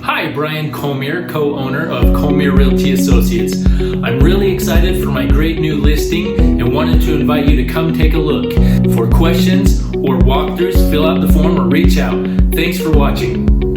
Hi, Bryan Colemere, co-owner of Colemere Realty Associates. I'm really excited for my great new listing and wanted to invite you to come take a look. For questions or walkthroughs, fill out the form or reach out. Thanks for watching.